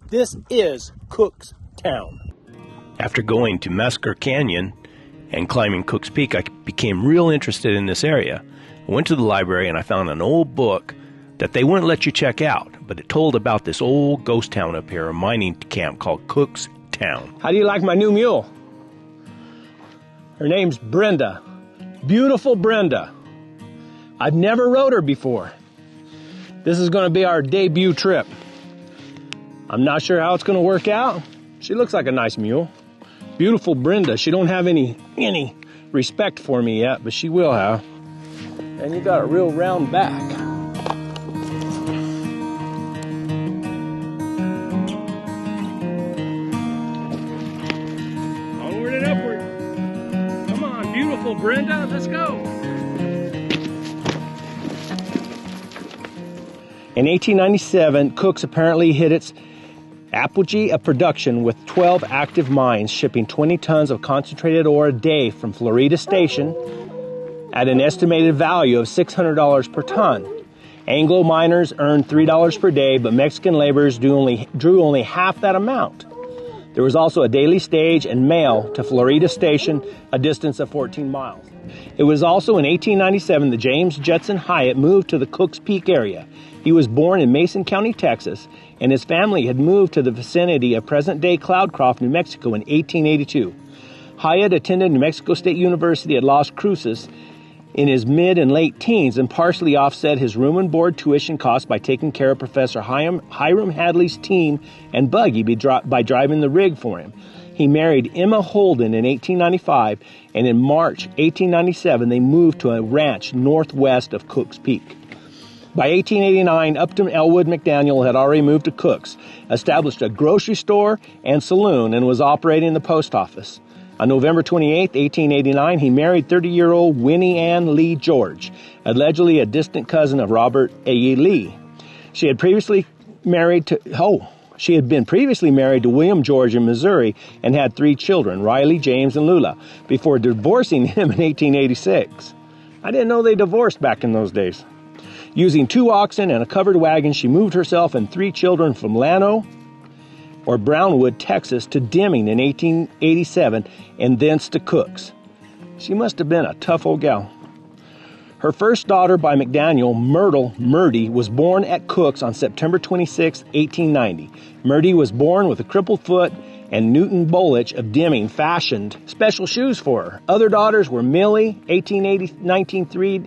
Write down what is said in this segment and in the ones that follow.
This is Cook's Town. After going to Massacre Canyon and climbing Cook's Peak, I became real interested in this area. I went to the library and I found an old book that they wouldn't let you check out, but it told about this old ghost town up here, a mining camp called Cook's Town. How do you like my new mule? Her name's Brenda. Beautiful Brenda. I've never rode her before. This is going to be our debut trip. I'm not sure how it's going to work out. She looks like a nice mule. Beautiful Brenda. She don't have any respect for me yet, but she will have. And you got a real round back. Onward and upward. Come on, beautiful Brenda, let's go. In 1897, Cook's apparently hit its apogee of production with 12 active mines shipping 20 tons of concentrated ore a day from Florida Station at an estimated value of $600 per ton. Anglo miners earned $3 per day, but Mexican laborers drew only half that amount. There was also a daily stage and mail to Florida Station, a distance of 14 miles. It was also in 1897 that James Judson Hyatt moved to the Cook's Peak area. He was born in Mason County, Texas, and his family had moved to the vicinity of present-day Cloudcroft, New Mexico in 1882. Hyatt attended New Mexico State University at Las Cruces in his mid and late teens and partially offset his room and board tuition costs by taking care of Professor Hiram Hadley's team and buggy by driving the rig for him. He married Emma Holden in 1895, and in March 1897 they moved to a ranch northwest of Cook's Peak. By 1889, Upton Elwood McDaniel had already moved to Cook's, established a grocery store and saloon, and was operating the post office. On November 28, 1889, he married 30-year-old Winnie Ann Lee George, allegedly a distant cousin of Robert A. Lee. She had been previously married to William George in Missouri and had 3 children, Riley, James, and Lula, before divorcing him in 1886. I didn't know they divorced back in those days. Using 2 oxen and a covered wagon, she moved herself and 3 children from Llano, or Brownwood, Texas, to Deming in 1887, and thence to Cook's. She must have been a tough old gal. Her first daughter by McDaniel, Myrtle Murdy, was born at Cook's on September 26, 1890. Murdy was born with a crippled foot, and Newton Bolich of Deming fashioned special shoes for her. Other daughters were Millie, 1893,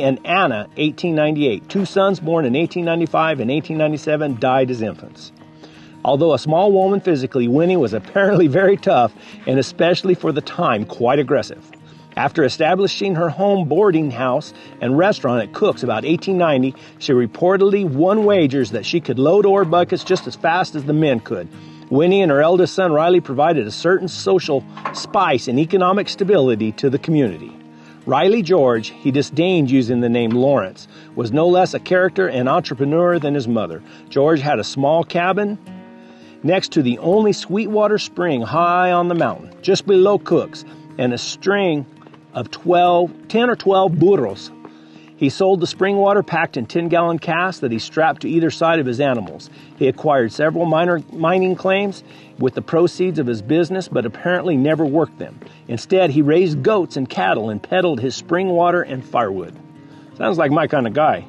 and Anna, 1898. 2 sons born in 1895 and 1897 died as infants. Although a small woman physically, Winnie was apparently very tough and especially for the time quite aggressive. After establishing her home boarding house and restaurant at Cook's about 1890, she reportedly won wagers that she could load ore buckets just as fast as the men could. Winnie and her eldest son Riley provided a certain social spice and economic stability to the community. Riley George, he disdained using the name Lawrence, was no less a character and entrepreneur than his mother. George had a small cabin next to the only Sweetwater spring high on the mountain, just below Cook's, and a string of 10 or 12 burros. He sold the spring water packed in 10-gallon casks that he strapped to either side of his animals. He acquired several mining claims with the proceeds of his business, but apparently never worked them. Instead, he raised goats and cattle and peddled his spring water and firewood. Sounds like my kind of guy.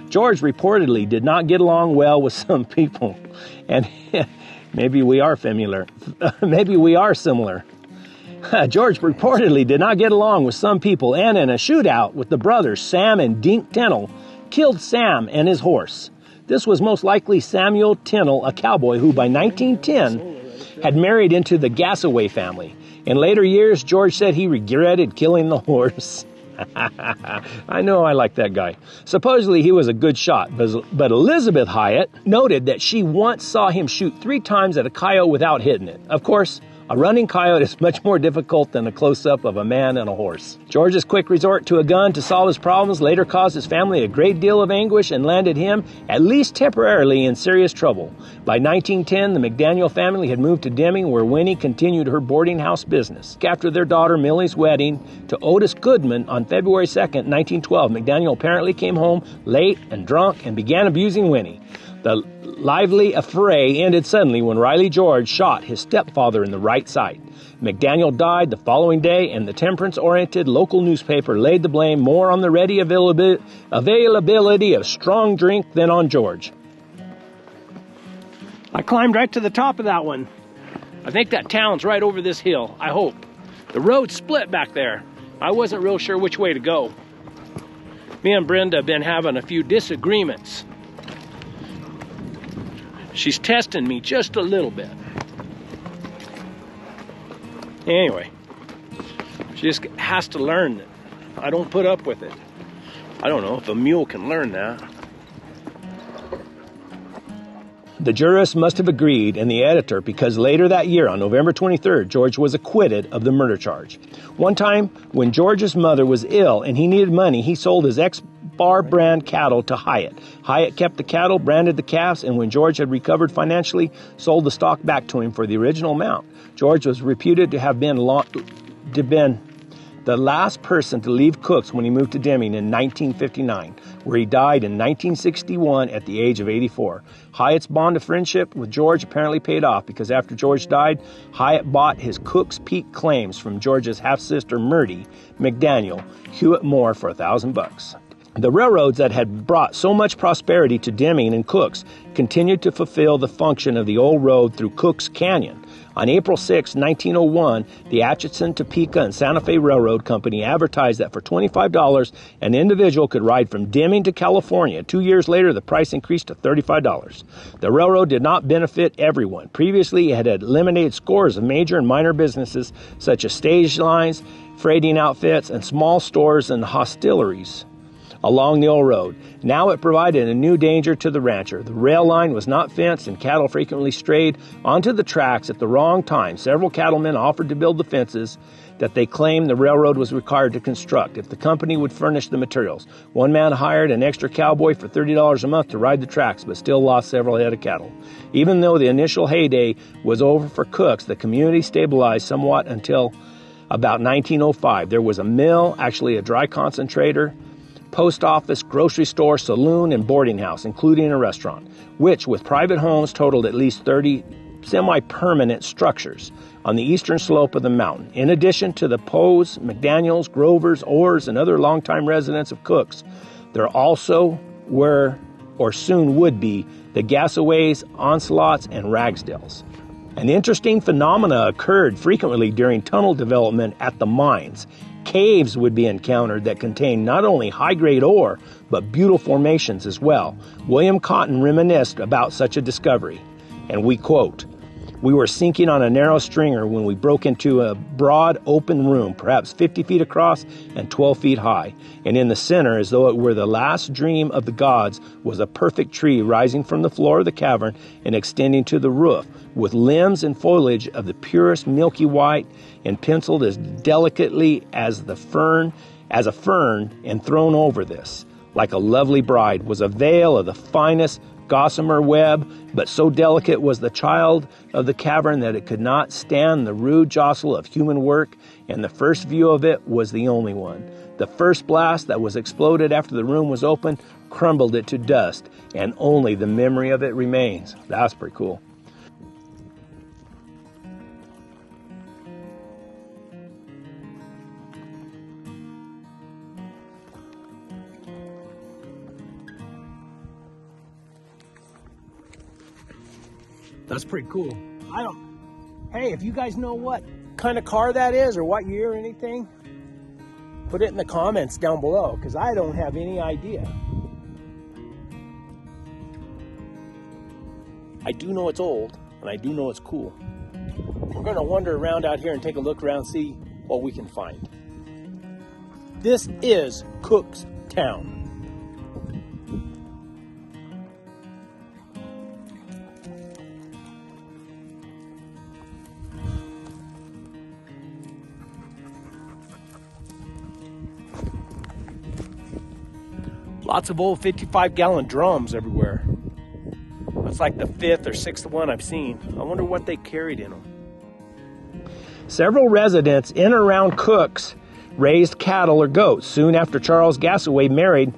George reportedly did not get along well with some people, and maybe we are similar. George reportedly did not get along with some people, and in a shootout with the brothers Sam and Dink Tennell, killed Sam and his horse. This was most likely Samuel Tennell, a cowboy who by 1910 had married into the Gassaway family. In later years, George said he regretted killing the horse. I know I like that guy. Supposedly he was a good shot, but Elizabeth Hyatt noted that she once saw him shoot 3 times at a coyote without hitting it. Of course, a running coyote is much more difficult than a close-up of a man and a horse. George's quick resort to a gun to solve his problems later caused his family a great deal of anguish and landed him, at least temporarily, in serious trouble. By 1910, the McDaniel family had moved to Deming, where Winnie continued her boarding house business. After their daughter Millie's wedding to Otis Goodman on February 2, 1912, McDaniel apparently came home late and drunk and began abusing Winnie. The lively affray ended suddenly when Riley George shot his stepfather in the right side. McDaniel died the following day, and the temperance-oriented local newspaper laid the blame more on the ready availability of strong drink than on George. I climbed right to the top of that one. I think that town's right over this hill, I hope. The road split back there. I wasn't real sure which way to go. Me and Brenda have been having a few disagreements. She's testing me just a little bit. Anyway, she just has to learn that I don't put up with it. I don't know if a mule can learn that. The jurist must have agreed, and the editor, because later that year, on November 23rd, George was acquitted of the murder charge. One time, when George's mother was ill and he needed money, he sold his ex-bar brand cattle to Hyatt. Hyatt kept the cattle, branded the calves, and when George had recovered financially, sold the stock back to him for the original amount. George was reputed to have been the last person to leave Cook's when he moved to Deming in 1959, where he died in 1961 at the age of 84. Hyatt's bond of friendship with George apparently paid off because after George died, Hyatt bought his Cook's Peak claims from George's half-sister Myrtie McDaniel Hewitt Moore for $1,000. The railroads that had brought so much prosperity to Deming and Cook's continued to fulfill the function of the old road through Cook's Canyon. On April 6, 1901, the Atchison, Topeka, and Santa Fe Railroad Company advertised that for $25, an individual could ride from Deming to California. 2 years later, the price increased to $35. The railroad did not benefit everyone. Previously, it had eliminated scores of major and minor businesses, such as stage lines, freighting outfits, and small stores and hostelries along the old road. Now it provided a new danger to the rancher. The rail line was not fenced and cattle frequently strayed onto the tracks at the wrong time. Several cattlemen offered to build the fences that they claimed the railroad was required to construct if the company would furnish the materials. One man hired an extra cowboy for $30 a month to ride the tracks, but still lost several head of cattle. Even though the initial heyday was over for Cook's, the community stabilized somewhat until about 1905. There was a mill, actually a dry concentrator, post office, grocery store, saloon, and boarding house, including a restaurant, which with private homes totaled at least 30 semi-permanent structures on the eastern slope of the mountain. In addition to the Poes, McDaniels, Grovers, Orrs, and other longtime residents of Cook's, there also were, or soon would be, the Gassaways, Onslaughts, and Ragsdales. An interesting phenomena occurred frequently during tunnel development at the mines. Caves would be encountered that contained not only high-grade ore, but beautiful formations as well. William Cotton reminisced about such a discovery, and we quote, "We were sinking on a narrow stringer when we broke into a broad open room, perhaps 50 feet across and 12 feet high, and in the center, as though it were the last dream of the gods, was a perfect tree rising from the floor of the cavern and extending to the roof, with limbs and foliage of the purest milky white and penciled as delicately as a fern, and thrown over this, like a lovely bride, was a veil of the finest gossamer web, but so delicate was the child of the cavern that it could not stand the rude jostle of human work, and the first view of it was the only one. The first blast that was exploded after the room was opened crumbled it to dust, and only the memory of it remains." That's pretty cool. That's pretty cool. Hey, if you guys know what kind of car that is or what year or anything, put it in the comments down below, because I don't have any idea. I do know it's old, and I do know it's cool. We're going to wander around out here and take a look around, see what we can find. This is Cook's Town. Lots of old 55-gallon drums everywhere. That's like the 5th or 6th one I've seen. I wonder what they carried in them. Several residents in or around Cook's raised cattle or goats. Soon after Charles Gassaway married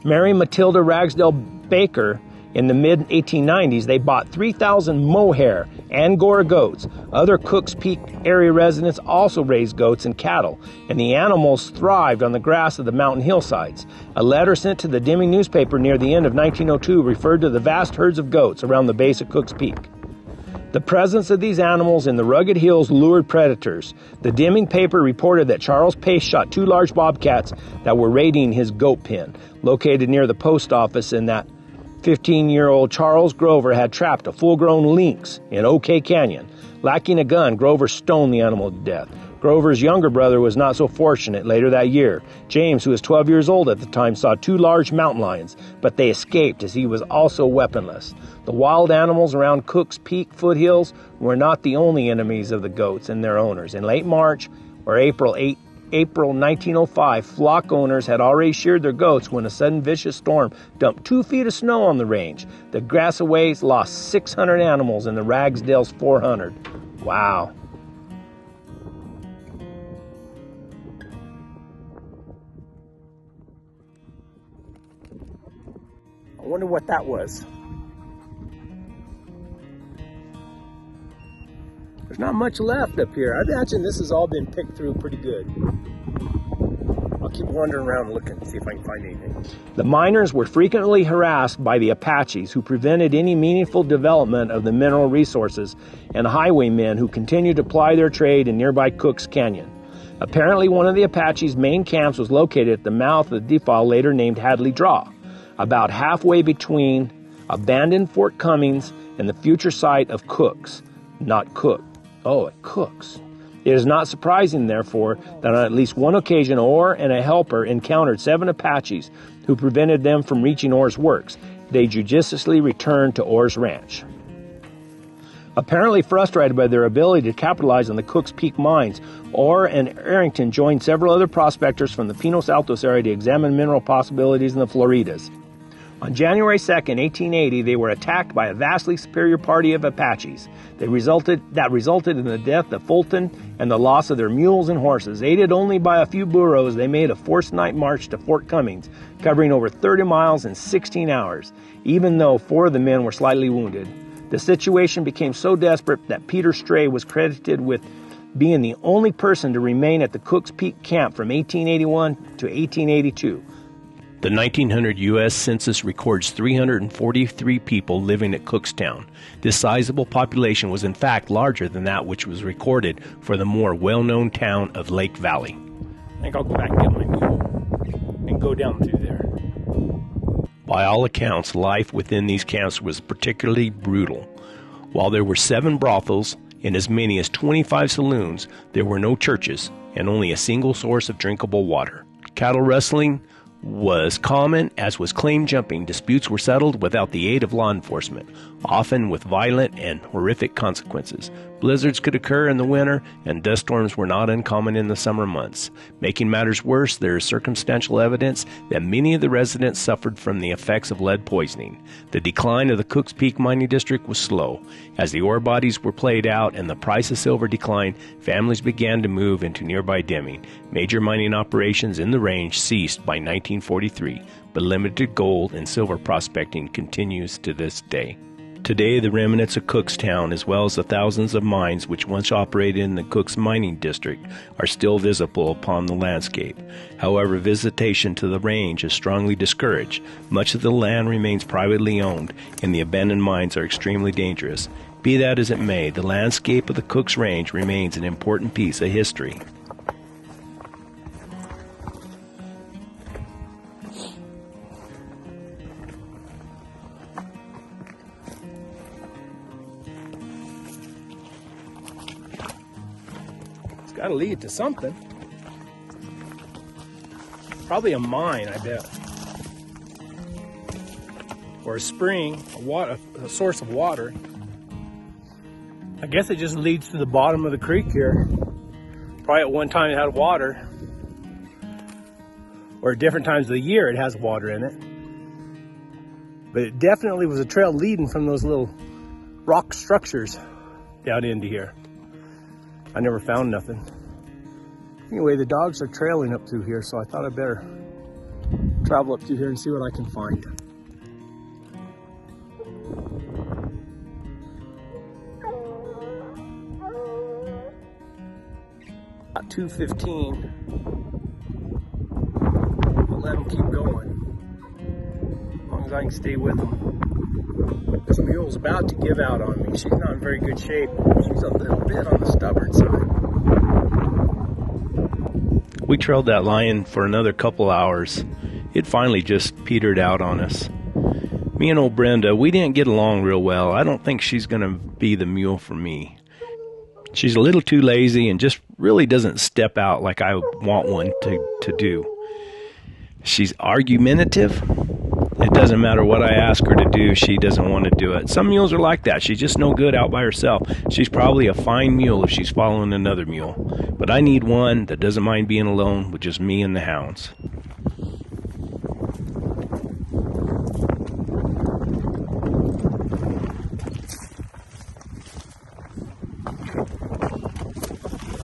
Mary Matilda Ragsdale Baker In the mid-1890s, they bought 3,000 mohair Angora goats. Other Cooks Peak area residents also raised goats and cattle, and the animals thrived on the grass of the mountain hillsides. A letter sent to the Deming newspaper near the end of 1902 referred to the vast herds of goats around the base of Cooks Peak. The presence of these animals in the rugged hills lured predators. The Deming paper reported that Charles Pace shot 2 large bobcats that were raiding his goat pen, located near the post office, and that 15-year-old Charles Grover had trapped a full-grown lynx in OK Canyon. Lacking a gun, Grover stoned the animal to death. Grover's younger brother was not so fortunate. Later that year, James, who was 12 years old at the time, saw 2 large mountain lions, but they escaped as he was also weaponless. The wild animals around Cooks Peak foothills were not the only enemies of the goats and their owners. In late March or April 1905, flock owners had already sheared their goats when a sudden vicious storm dumped 2 feet of snow on the range. The Grassaways lost 600 animals and the Ragsdales 400. Wow. I wonder what that was. There's not much left up here. I imagine this has all been picked through pretty good. I'll keep wandering around looking, see if I can find anything. The miners were frequently harassed by the Apaches, who prevented any meaningful development of the mineral resources, and highwaymen who continued to ply their trade in nearby Cooks Canyon. Apparently, one of the Apaches' main camps was located at the mouth of the defile later named Hadley Draw, about halfway between abandoned Fort Cummings and the future site of Cooks, not Cook. Oh, at Cooks. It is not surprising, therefore, that on at least one occasion Orr and a helper encountered 7 Apaches who prevented them from reaching Orr's works. They judiciously returned to Orr's ranch. Apparently frustrated by their ability to capitalize on the Cooks Peak mines, Orr and Arrington joined several other prospectors from the Pinos Altos area to examine mineral possibilities in the Floridas. On January 2, 1880, they were attacked by a vastly superior party of Apaches. That resulted in the death of Fulton and the loss of their mules and horses. Aided only by a few burros, they made a forced night march to Fort Cummings, covering over 30 miles in 16 hours, even though 4 of the men were slightly wounded. The situation became so desperate that Peter Stray was credited with being the only person to remain at the Cooks Peak camp from 1881 to 1882. The 1900 U.S. Census records 343 people living at Cookstown. This sizable population was in fact larger than that which was recorded for the more well-known town of Lake Valley. I think I'll go back and get my mule and go down through there. By all accounts, life within these camps was particularly brutal. While there were 7 brothels and as many as 25 saloons, there were no churches and only a single source of drinkable water. Cattle rustling was common, as was claim jumping. Disputes were settled without the aid of law enforcement, often with violent and horrific consequences. Blizzards could occur in the winter, and dust storms were not uncommon in the summer months. Making matters worse, there is circumstantial evidence that many of the residents suffered from the effects of lead poisoning. The decline of the Cooks Peak mining district was slow. As the ore bodies were played out and the price of silver declined, families began to move into nearby Deming. Major mining operations in the range ceased by 1943, but limited gold and silver prospecting continues to this day. Today, the remnants of Cookstown, as well as the thousands of mines which once operated in the Cooks mining district, are still visible upon the landscape. However, visitation to the range is strongly discouraged. Much of the land remains privately owned, and the abandoned mines are extremely dangerous. Be that as it may, the landscape of the Cooks Range remains an important piece of history. Got to lead to something. Probably a mine, I bet. Or a spring, a source of water. I guess it just leads to the bottom of the creek here. Probably at one time it had water. Or at different times of the year it has water in it. But it definitely was a trail leading from those little rock structures down into here. I never found nothing. Anyway, the dogs are trailing up through here, so I thought I'd better travel up through here and see what I can find. about 2:15. I'll let them keep going, as long as I can stay with them. This mule's about to give out on me. She's not in very good shape. She's a little bit on the stubborn side. We trailed that lion for another couple hours. It finally just petered out on us. Me and old Brenda, we didn't get along real well. I don't think she's going to be the mule for me. She's a little too lazy and just really doesn't step out like I want one to do. She's argumentative. It doesn't matter what I ask her to do, she doesn't want to do it. Some mules are like that. She's just no good out by herself. She's probably a fine mule if she's following another mule. But I need one that doesn't mind being alone with just me and the hounds.